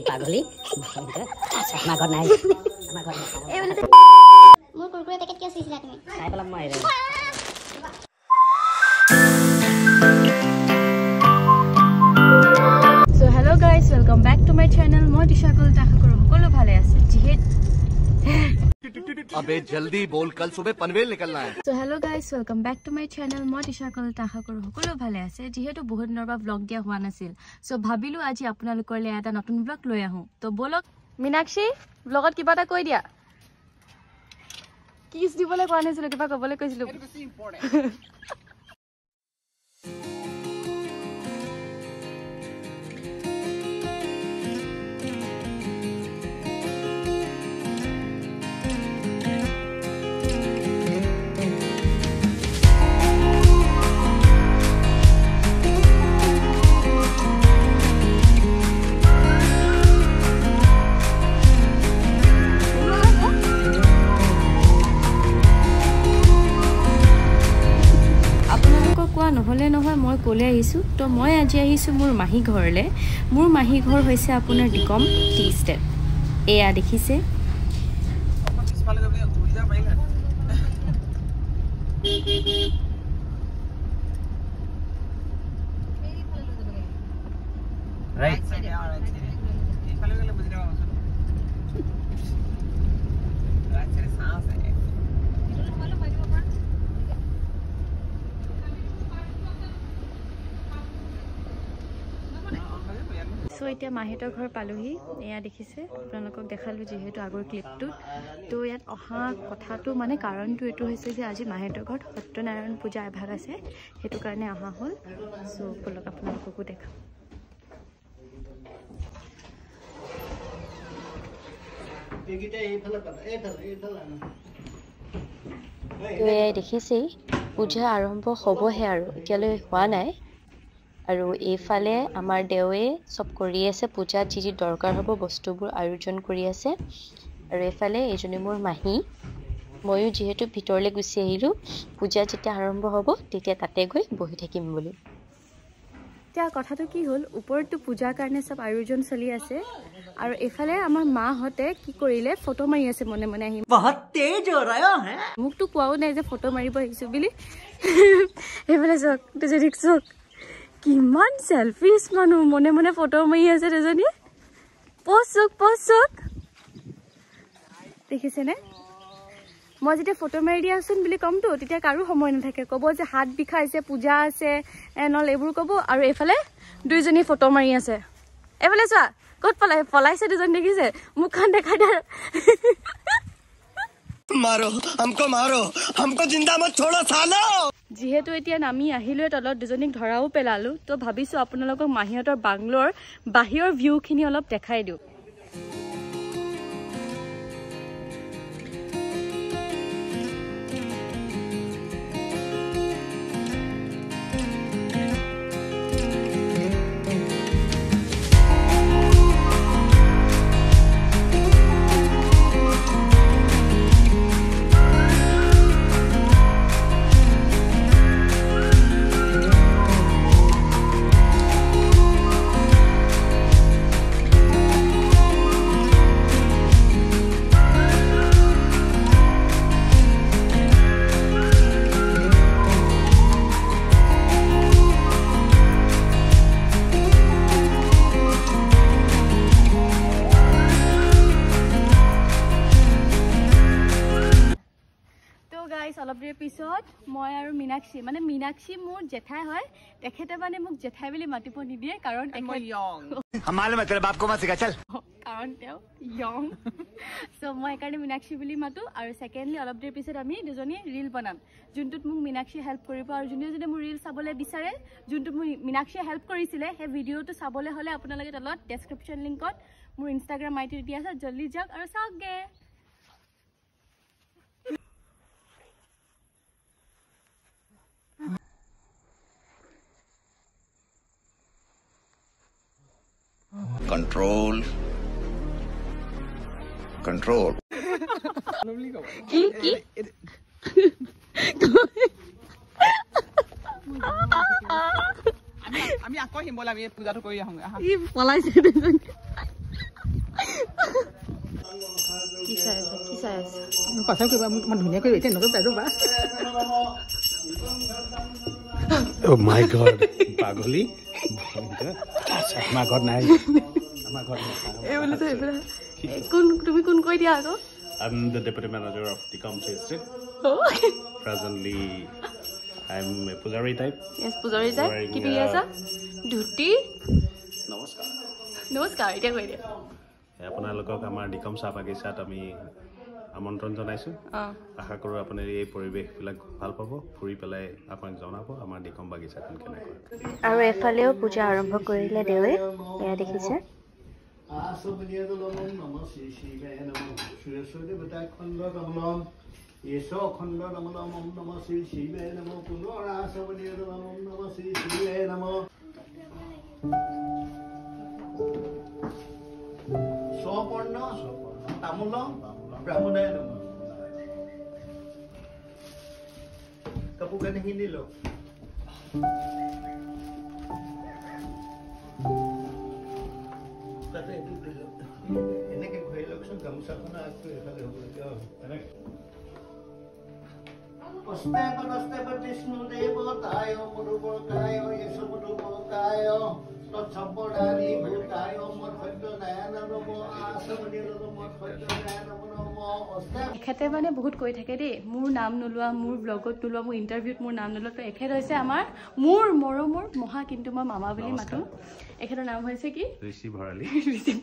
পাগলি আমাৰ ঘৰত নাই এই বলে মোৰ কুৰকুৰে পেকেট কিয় চিছিলা তুমি চাই পেলাম মই ৰে So hello guys, welcome back to my channel. মই দিশাকল আশা কৰো সকলো ভালে আছে अबे जल्दी बोल कल सुबह पनवेल निकलना है So hello guys, welcome back to my channel. মই দিশাকল আশা কৰো সকলো ভালে আছে যেহেতু বহুত দিনৰ পৰা ব্লগ দিয়া হোৱা নাছিল সো ভাবিলো আজি আপোনালোকৰ লৈ এটা নতুন ব্লগ লৈ আহো তো বলক মিনাক্ষী ব্লগত কিবা এটা কৈ দিয়া কিছ দিবলৈ কোৱা নাছিল কিবা ক'বলৈ কৈছিলো নহলে নহয় মই কলে আহিছো তো মই আজি আহিছো মোৰ মাহী ঘৰলে মোৰ মাহী ঘৰ হৈছে আপোনাৰ ডিকম টি ষ্টেট এয়া দেখিছে राइट সো এতিয়া মাহেতৰ ঘৰ পালোহি এয়া দেখিছে আপোনালোকক দেখালো যেহেতু আগৰ ক্লিপটো তো ইয়াত অহা কথাটো মানে কাৰণটো এটো হৈছে যে আজি মাহেতৰ ঘৰত সত্যনাৰায়ণ পূজা এভাগ আছে হেতু কাৰণে অহা হল সো বলক আপোনালোককো দেখাম তো এই দেখিছে পূজা আৰম্ভ হ'বহে আৰু এতিয়ালৈ হোৱা নাই আৰু এইফালে আমাৰ দেৱে সব কৰি আছে পূজাত যি যি দৰকাৰ হ'ব বস্তুবোৰ আয়োজন কৰি আছে আৰু এইফালে এইজনী মোৰ মাহী ময়ো যেহেতু ভিতৰলৈ গুচি আহিলো পূজা যেতিয়া আৰম্ভ হ'ব তেতিয়া তাতে গৈ বহি থাকিম বুলি এতিয়া কথাটো কি হ'ল ওপৰটো পূজাৰ কাৰণে সব আয়োজন চলি আছে আৰু এফালে আমাৰ মাহঁতে কি কৰিলে ফটো মাৰি আছে মনে মনে আহি बहुत तेज हो रहा है মুকটো কোৱাও নাই যে ফটো মাৰিব আহিছো বুলি এফালে চক দুজনী চক কিমান সেলফিছ মানুহ মনে মনে ফটো মাৰি আছে দুজনী পচক দেখিছেনে মই যেতিয়া ফটো মাৰি দিয়া আছোন বুলি কমতো তেতিয়া কাৰো সময় নাথাকে ক'ব যে হাত বিষাইছে পূজা আছে নল এইবোৰ ক'ব আৰু এফালে দুইজনী ফটো মাৰি আছে এফালে চোৱা ক'ত পলাইছে দুজন দেখিছে মুখখন দেখাই দিয়া मारो हमको जिंदा मत छोड़ो सालो যেহেতু এতিয়া নামি আহিলো তলত দুজনীক ধৰাও পেলালো তো ভাবিছো আপোনালোকক মাহিহঁতৰ বাংলোৰ বাহিৰৰ ভিউখিনি অলপ দেখাই দিও অলপ দেৰি পিছত মই আৰু মিনাক্ষী মানে মিনাক্ষী মোৰ জেঠাই হয় তেখেতে মানে মোক জেঠাই বুলি মাতিব নিদিয়ে কাৰণ মই ইয়ং हमारे मतलब बाप को मत सिखा चल কাৰণ তেওঁ ইয়ং সো মই কাৰণে মিনাক্ষী বুলি মাতো আৰু সেকেন্ডলি অলপ দেৰি পিছত আমি দুজনী ৰীল বনাম যোনটোত মোক মিনাক্ষী হেল্প কৰিব আৰু যোনে মোৰ ৰীল চাবলৈ বিচাৰে যোনটোত মোক মিনাক্ষীয়ে হেল্প কৰিছিলে সেই ভিডিঅটো চাবলৈ হলে আপোনালোকে তলত ডেসক্ৰিপচন লিংকত মোৰ ইনষ্টাগ্ৰাম আইডি দিয়া আছে জলদি যাওক আৰু চাওকগে कंट्रोल কি আমি আকৌ হিম বলা আমি পূজাটো কৰি আহোঁ ই পলাইছে কি চাই আছে কথা কিবা মই ধুনীয়াকৈ এতিয়া নকৰিবা ৰ'বা Oh my god পাগলি আমাৰ ঘৰত নাই এই বলে তো এফালে কোন তুমি কোন কৈ দিয়া আকৌ I'm the deputy manager of the Comsey Estate. Presently I'm a pujari type. Yes, pujari type. কি পিন্ধি আছা ধুতি নমস্কাৰ এতিয়া কৈ দিয়া আপোনালোকক আমাৰ ডিকম চাহ বাগিচাত আমি আমন্ত্ৰণ জনাইছো আশা কৰো আপুনি এই পৰিবেশবিলাক ভাল পাব ফুৰি পেলাই আপোনাক জনাব আমাৰ ডিকম বাগিচাখন কেনেকৈ আৰু এফালেও পূজা আৰম্ভ কৰিলে দেৱে এয়া দেখিছে স্বপৰ্ণ তামোল ব্ৰাহ্মণায় নমঃ কাপোৰ কানি কিনি লওক তাতে এনেকে ঘূৰাই লওকচোন গামোচাখন আগটো এফালে হ'ব অস্তেপ বিষ্ণুদেৱতায় মধুপৰ্কায় য়েশমধুপৰ্কায় তৎসম্পদানি ভূতায় মৎসত্য দয়ান নম আসমনি মৎসত্য দয়ান নম অস্তেপ এখেতে মানে বহুত কৈ থাকে দেই মোৰ নাম নোলোৱা মোৰ ব্লগত নোলোৱা মোৰ ইণ্টাৰভিউত মোৰ নাম নোলোৱা তো এখেত হৈছে আমাৰ মোৰ মৰমৰ মহা কিন্তু মই মামা বুলি মাতো এখেতৰ নাম হৈছে কি ঋষি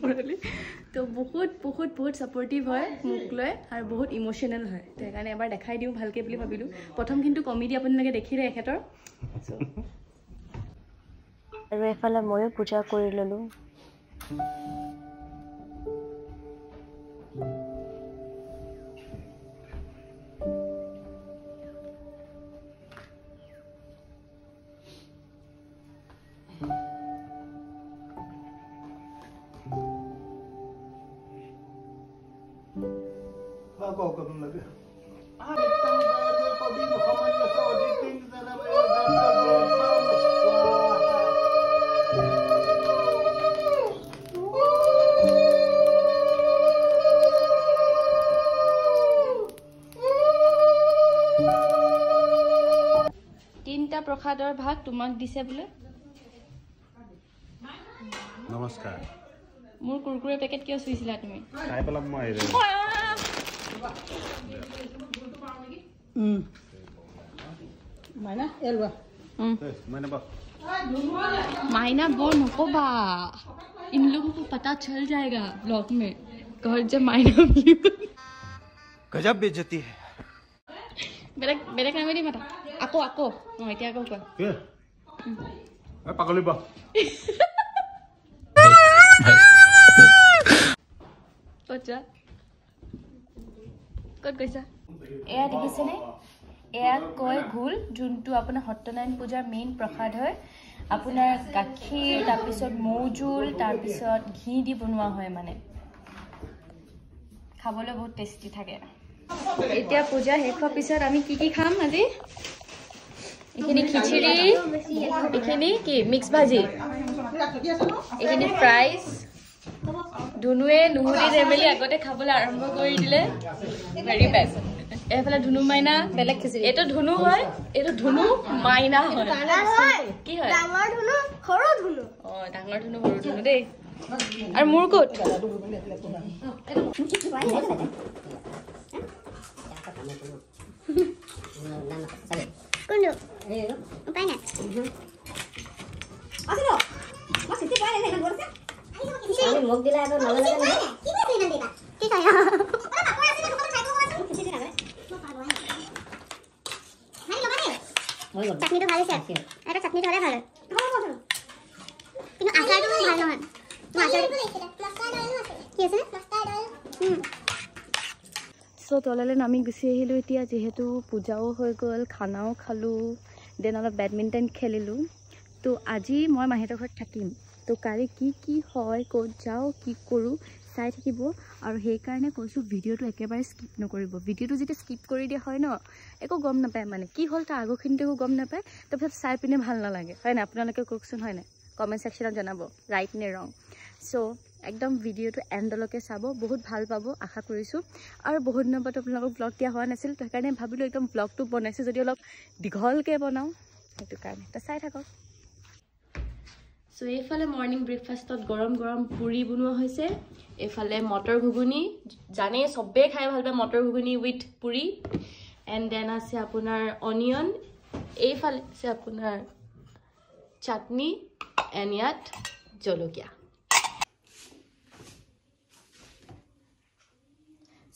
ভৰালী তো বহুত বহুত বহুত ছাপৰ্টিভ হয় মোক লৈ আৰু বহুত ইমোশ্যনেল হয় তো সেইকাৰণে এবাৰ দেখাই দিওঁ ভালকৈ বুলি ভাবিলোঁ প্ৰথম কিন্তু কমেডি আপোনালোকে দেখিলে এখেতৰ আৰু এফালে ময়ো পূজা কৰি ল'লোঁ প্ৰসাদৰ ভাগ তোমাক দিছে বোলে নমস্কাৰ মোৰ কুৰকুৰে পেকেট কিয় চুইছিলা তুমি খাই পেলাম মই মাইনা এলৱা मायना वो नकोबा इन लोगों को पता चल जाएगा ब्लॉग में घर जब मायना गजब बेइज्जती है बेलेग नाम नहीं पता আকৌ এতিয়া আকৌ কোৱা এ পাগলি বা ক'ত গৈছা এয়া দেখিছেনে এয়া কয় ঘোল যোনটো আপোনাৰ সত্যনাৰায়ণ পূজাৰ মেইন প্ৰসাদ হয় আপোনাৰ গাখীৰ তাৰপিছত মৌজোল তাৰপিছত ঘি দি বনোৱা হয় মানে খাবলৈ বহুত টেষ্টি থাকে এতিয়া পূজা শেষ হোৱাৰ পিছত আমি কি খাম আজি এখিনি খিচিৰি এখিনি কি মিক্স ভাজি এখিনি ফ্ৰাইজ ধুনুৱে নুহুৰি নেমেলি আগতে খাবলৈ আৰম্ভ কৰি দিলে ভেৰি বেষ্ট এফালে ধুনু মাইনা বেলেগ খিচিৰি এইটো ধুনু হয় এইটো ধুনু মাইনা হয় কি হয় ডাঙৰ ধুনু সৰু ধুনু ডাঙৰ ধুনু সৰু ধুনু দেই আৰু মোৰ ক'ত কোনটো উপায় নাই আসিলো মই সিটি পাই নাই না গৰছে আমি মোক দিলা আৰু নললে না কি কৈছে ইমান দিবা কি কয় ওলা বাপৰ আছে না খাই খাই খিচিৰি লাগে মই পালো হাই লবা দে চাটনিটো ভাল আছে এটা চাটনি হলে ভাল কিন্তু আচাৰটো ভাল নহয় আচাৰ মাস্টাৰ্ড অইল আছে কি আছে মাস্টাৰ্ড অইল সো তললৈ নামি গুচি আহিলোঁ এতিয়া যিহেতু পূজাও হৈ গ'ল খানাও খালোঁ দেন অলপ বেডমিণ্টন খেলিলোঁ তো আজি মই মাহীহঁতৰ ঘৰত থাকিম তো কালি কি হয় ক'ত যাওঁ কি কৰোঁ চাই থাকিব আৰু সেইকাৰণে কৈছোঁ ভিডিঅ'টো একেবাৰে স্কিপ নকৰিব ভিডিঅ'টো যেতিয়া স্কিপ কৰি দিয়া হয় ন একো গম নাপায় মানে কি হ'ল তাৰ আগৰখিনিতো একো গম নাপায় তাৰপিছত চাই পিনে ভাল নালাগে হয় নাই আপোনালোকে কওকচোন হয় নাই কমেণ্ট ছেকশ্যনত জনাব ৰাইট নে ৰং চ' একদম ভিডিঅ'টো এণ্ডলৈকে চাব, বহুত ভাল পাব আশা কৰিছোঁ। আৰু বহুত দিনৰ পৰা আপোনালোকক ব্লগ দিয়া হোৱা নাছিল, তো সেইকাৰণে ভাবিলোঁ একদম ব্লগটো বনাইছোঁ যদি অলপ দীঘলকৈ বনাওঁ, সেইটো কাৰণে তো চাই থাকক। চ' এইফালে মৰ্ণিং ব্ৰেকফাষ্টত গৰম গৰম পুৰি বনোৱা হৈছে, এইফালে মটৰ ঘুগুনি, জানেই চবেই খাই ভাল পায় মটৰ ঘুগুনি উইথ পুৰি, এণ্ড দেন আছে আপোনাৰ অনিয়ন, এইফালে আছে আপোনাৰ চাটনি, এণ্ড ইয়াত জলকীয়া।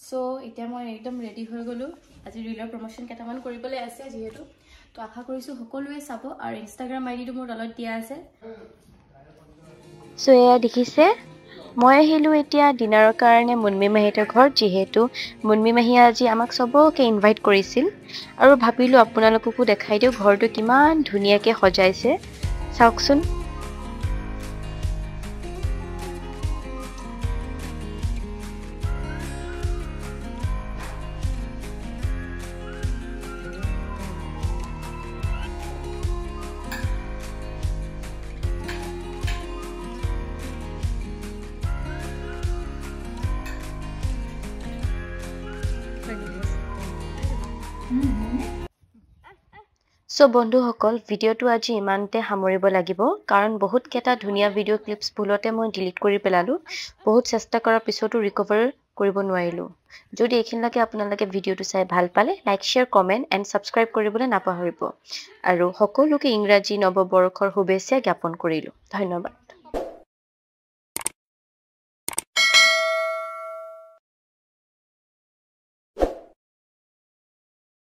চ' এতিয়া মই একদম ৰেডি হৈ গ'লোঁ, আজি ৰিলৰ প্ৰমোশ্যন কেইটামান কৰিবলৈ আছে যিহেতু, তো আশা কৰিছোঁ সকলোৱে চাব, আৰু ইনষ্টাগ্ৰাম আইডিটো মোৰ তলত দিয়া আছে। চ' এয়া দেখিছে, মই আহিলোঁ এতিয়া ডিনাৰৰ কাৰণে মুনমি মাহীহঁতৰ ঘৰত, যিহেতু মুনমি মাহীয়ে আজি আমাক চবকে ইনভাইট কৰিছিল, আৰু ভাবিলোঁ আপোনালোককো দেখাই দিওঁ ঘৰটো কিমান ধুনীয়াকৈ সজাইছে, চাওকচোন। চ' বন্ধুসকল, ভিডিঅ'টো আজি ইমানতে সামৰিব লাগিব, কাৰণ বহুতকেইটা ধুনীয়া ভিডিঅ' ক্লিপছ ভুলতে মই ডিলিট কৰি পেলালোঁ, বহুত চেষ্টা কৰাৰ পিছতো ৰিকভাৰ কৰিব নোৱাৰিলোঁ। যদি এইখিনিলৈকে আপোনালোকে ভিডিঅ'টো চাই ভাল পালে, like, share, comment and subscribe কৰিবলৈ নাপাহৰিব, আৰু সকলোকে ইংৰাজী নৱবৰ্ষৰ শুভেচ্ছা জ্ঞাপন কৰিলোঁ। ধন্যবাদ।